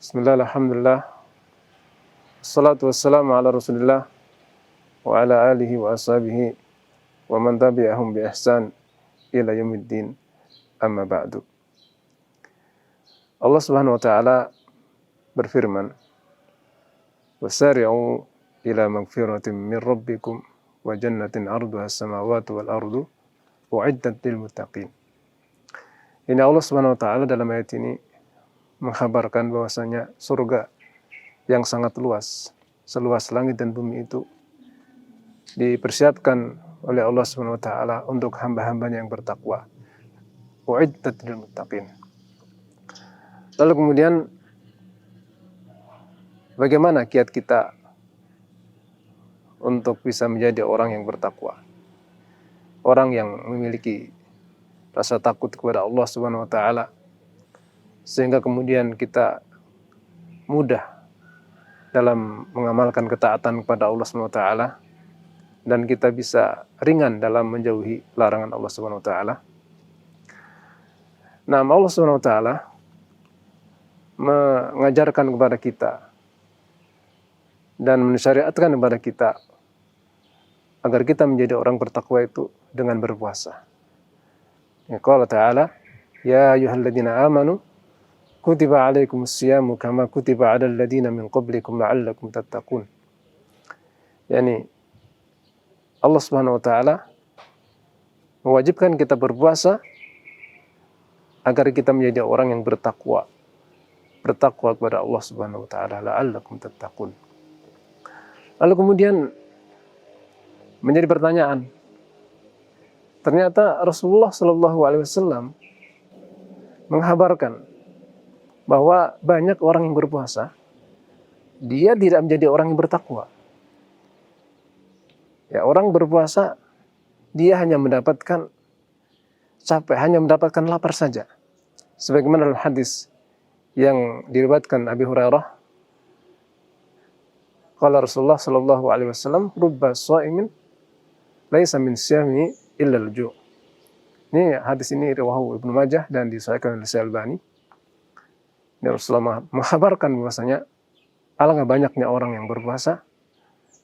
Bismillah, alhamdulillah, assalatu wassalamu ala rasulillah wa ala alihi wa ashabihi wa man tabi'ahum bi ihsan ila yaumiddin, amma ba'du. Allah subhanahu wa ta'ala berfirman, wasari'u ila magfiratin min rabbikum wa jannatin arduha as-samawati wal ardu u'iddat lil muttaqin. Ini Allah subhanahu wa ta'ala dalam ayat ini menghabarkan bahwasanya surga yang sangat luas, seluas langit dan bumi itu dipersiapkan oleh Allah Subhanahu wa taala untuk hamba-hambanya yang bertakwa. U'iddat lil muttaqin. Lalu kemudian bagaimana kiat kita untuk bisa menjadi orang yang bertakwa? Orang yang memiliki rasa takut kepada Allah Subhanahu wa taala, sehingga kemudian kita mudah dalam mengamalkan ketaatan kepada Allah Subhanahu wa taala dan kita bisa ringan dalam menjauhi larangan Allah Subhanahu wa taala. Nah, Allah Subhanahu wa taala mengajarkan kepada kita dan mensyariatkan kepada kita agar kita menjadi orang bertakwa itu dengan berpuasa. Ya, qala ta'ala, ya ayyuhalladzina amanu kutiba alaikumus siyamu kama kutiba alal ladzina min qablikum la'allakum tattaqun. Yani Allah Subhanahu wa taala mewajibkan kita berpuasa agar kita menjadi orang yang bertakwa kepada Allah Subhanahu wa taala, la'allakum tattaqun. Lalu kemudian menjadi pertanyaan, ternyata Rasulullah sallallahu alaihi wasallam menghabarkan bahwa banyak orang yang berpuasa, dia tidak menjadi orang yang bertakwa. Ya, orang berpuasa, dia hanya mendapatkan capek, hanya mendapatkan lapar saja. Sebagaimana dalam hadis yang diriwayatkan Abi Hurairah, qala Rasulullah sallallahu alaihi wasallam, rubba sha'imin laisa min syami illa al-ju'. Ini hadis ini riwayahu Ibnu Majah dan disahihkan oleh Syekh Albani. Rasulullah menghabarkan bahwasanya alangkah banyaknya orang yang berpuasa,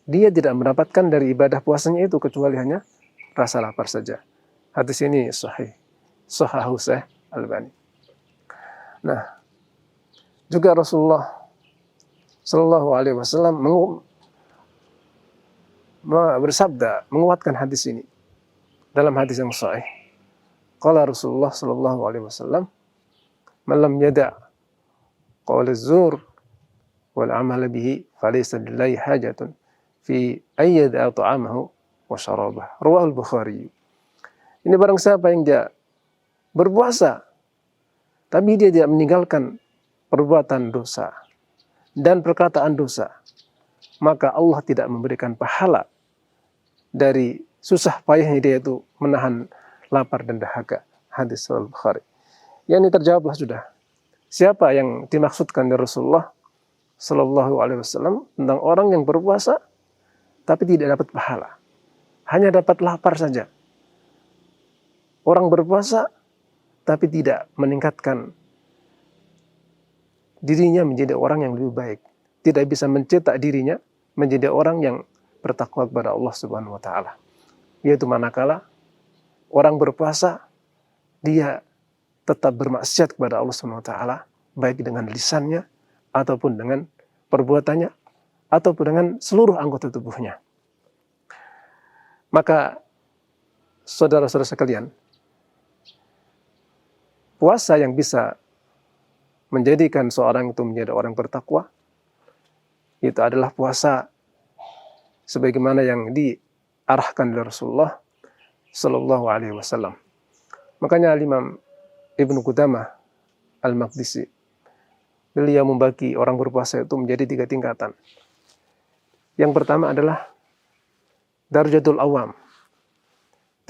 dia tidak mendapatkan dari ibadah puasanya itu kecuali hanya rasa lapar saja. Hadis ini sahih, sahahu Syekh Albani. Nah, juga Rasulullah sallallahu alaihi wasallam bersabda menguatkan hadis ini dalam hadis yang sahih. Qala Rasulullah sallallahu alaihi wasallam, "Man lam yada' qaul az-zur wal 'amal bihi falaysa lillahi hajatun fi ay yada'a ta'amahu wa syarabahu." Rawahu al-Bukhari. Ini barang siapa yang dia berpuasa tapi dia tidak meninggalkan perbuatan dosa dan perkataan dosa, maka Allah tidak memberikan pahala dari susah payahnya dia itu menahan lapar dan dahaga. Hadis al-Bukhari. Yang ini terjawablah sudah. Siapa yang dimaksudkan dari Rasulullah sallallahu alaihi wasallam tentang orang yang berpuasa tapi tidak dapat pahala, hanya dapat lapar saja. Orang berpuasa tapi tidak meningkatkan dirinya menjadi orang yang lebih baik, tidak bisa mencetak dirinya menjadi orang yang bertakwa kepada Allah Subhanahu wa taala. Yaitu manakala orang berpuasa dia tetap bermaksiat kepada Allah Subhanahu wa taala, baik dengan lisannya ataupun dengan perbuatannya ataupun dengan seluruh anggota tubuhnya. Maka saudara-saudara sekalian, puasa yang bisa menjadikan seorang itu menjadi orang bertakwa itu adalah puasa sebagaimana yang diarahkan oleh Rasulullah sallallahu alaihi wasallam. Makanya Imam Ibnu Qudamah Al-Maqdisi, beliau membagi orang berpuasa itu menjadi 3 tingkatan. Yang pertama adalah darjatul awam.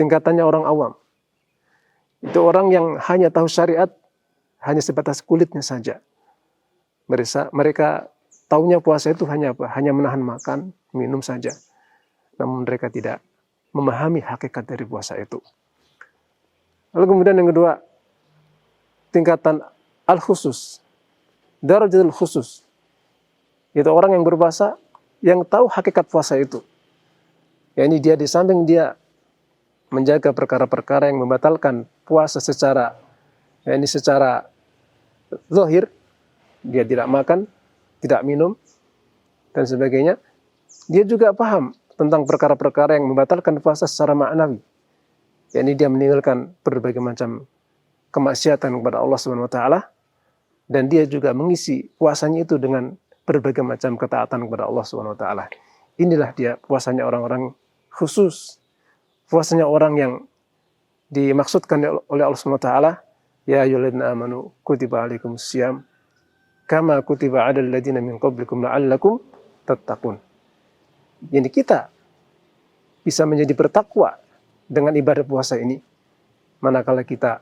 Tingkatannya orang awam. Itu orang yang hanya tahu syariat hanya sebatas kulitnya saja. Mereka taunya puasa itu hanya apa? Hanya menahan makan, minum saja. Namun mereka tidak memahami hakikat dari puasa itu. Lalu kemudian yang kedua, tingkatan al-khusus. darajatul khusus. Itu orang yang berpuasa yang tahu hakikat puasa itu. Ya, ini dia di samping dia menjaga perkara-perkara yang membatalkan puasa secara zahir, dia tidak makan, tidak minum dan sebagainya. Dia juga paham tentang perkara-perkara yang membatalkan puasa secara ma'nawi. Yakni dia meninggalkan berbagai macam kemaksiatan kepada Allah Subhanahu wa taala, dan dia juga mengisi puasanya itu dengan berbagai macam ketaatan kepada Allah Subhanahu wa taala. Inilah dia puasanya orang-orang khusus. Puasanya orang yang dimaksudkan oleh Allah Subhanahu wa taala, ya ayyuhalladzina amanu kutiba alaikumusiyam kama kutiba 'alal ladzina min qablikum la'allakum tattaqun. Jadi kita bisa menjadi bertakwa dengan ibadah puasa ini manakala kita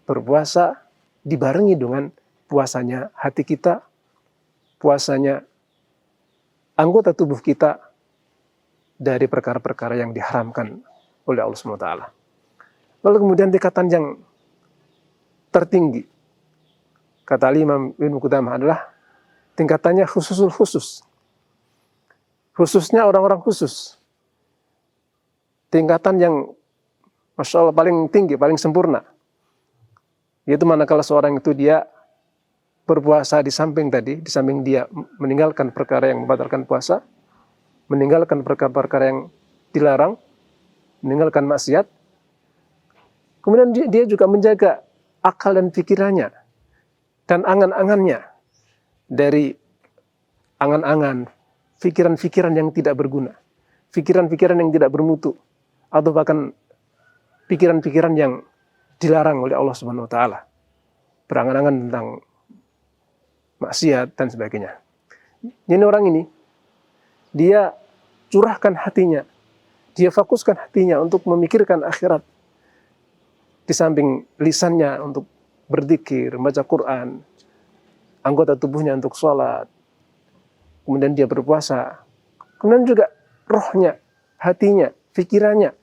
berpuasa dibarengi dengan puasanya hati kita, puasanya anggota tubuh kita dari perkara-perkara yang diharamkan oleh Allah Subhanahu wa taala. Lalu kemudian tingkatan yang tertinggi, kata Imam Ibnu Qudamah, adalah tingkatannya khususul khusus. Khususnya orang-orang khusus. Tingkatan yang Masya Allah paling tinggi, paling sempurna. Yaitu manakala seorang itu dia berpuasa di samping dia meninggalkan perkara yang membatalkan puasa, meninggalkan perkara-perkara yang dilarang, meninggalkan maksiat, kemudian dia juga menjaga akal dan pikirannya dan angan-angannya dari angan-angan, pikiran-pikiran yang tidak berguna, pikiran-pikiran yang tidak bermutu, atau bahkan pikiran-pikiran yang dilarang oleh Allah Subhanahu wa taala, berangan-angan tentang maksiat dan sebagainya. Jadi orang ini dia curahkan hatinya, dia fokuskan hatinya untuk memikirkan akhirat, di samping lisannya untuk berzikir, membaca Quran, anggota tubuhnya untuk sholat, kemudian dia berpuasa, kemudian juga rohnya, hatinya, pikirannya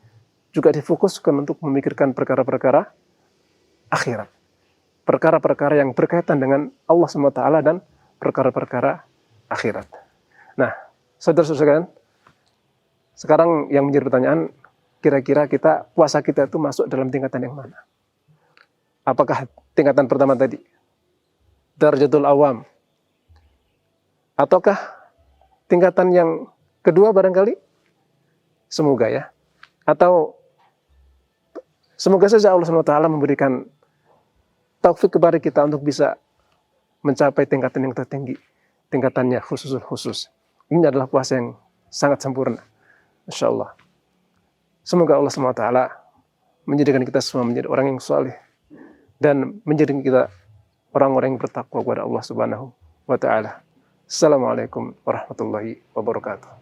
juga difokuskan untuk memikirkan perkara-perkara akhirat, perkara-perkara yang berkaitan dengan Allah SWT dan perkara-perkara akhirat. Nah, saudara-saudara sekalian, sekarang yang menjadi pertanyaan, kira-kira puasa kita itu masuk dalam tingkatan yang mana? Apakah tingkatan pertama tadi, darajatul awam, ataukah tingkatan yang kedua barangkali? Semoga ya. Atau semoga saja Allah SWT memberikan taufik kepada kita untuk bisa mencapai tingkatan yang tertinggi, tingkatannya khusus. Ini adalah puasa yang sangat sempurna, Insya Allah. Semoga Allah SWT menjadikan kita semua menjadi orang yang saleh dan menjadikan kita orang-orang yang bertakwa kepada Allah Subhanahu wa taala. Assalamualaikum warahmatullahi wabarakatuh.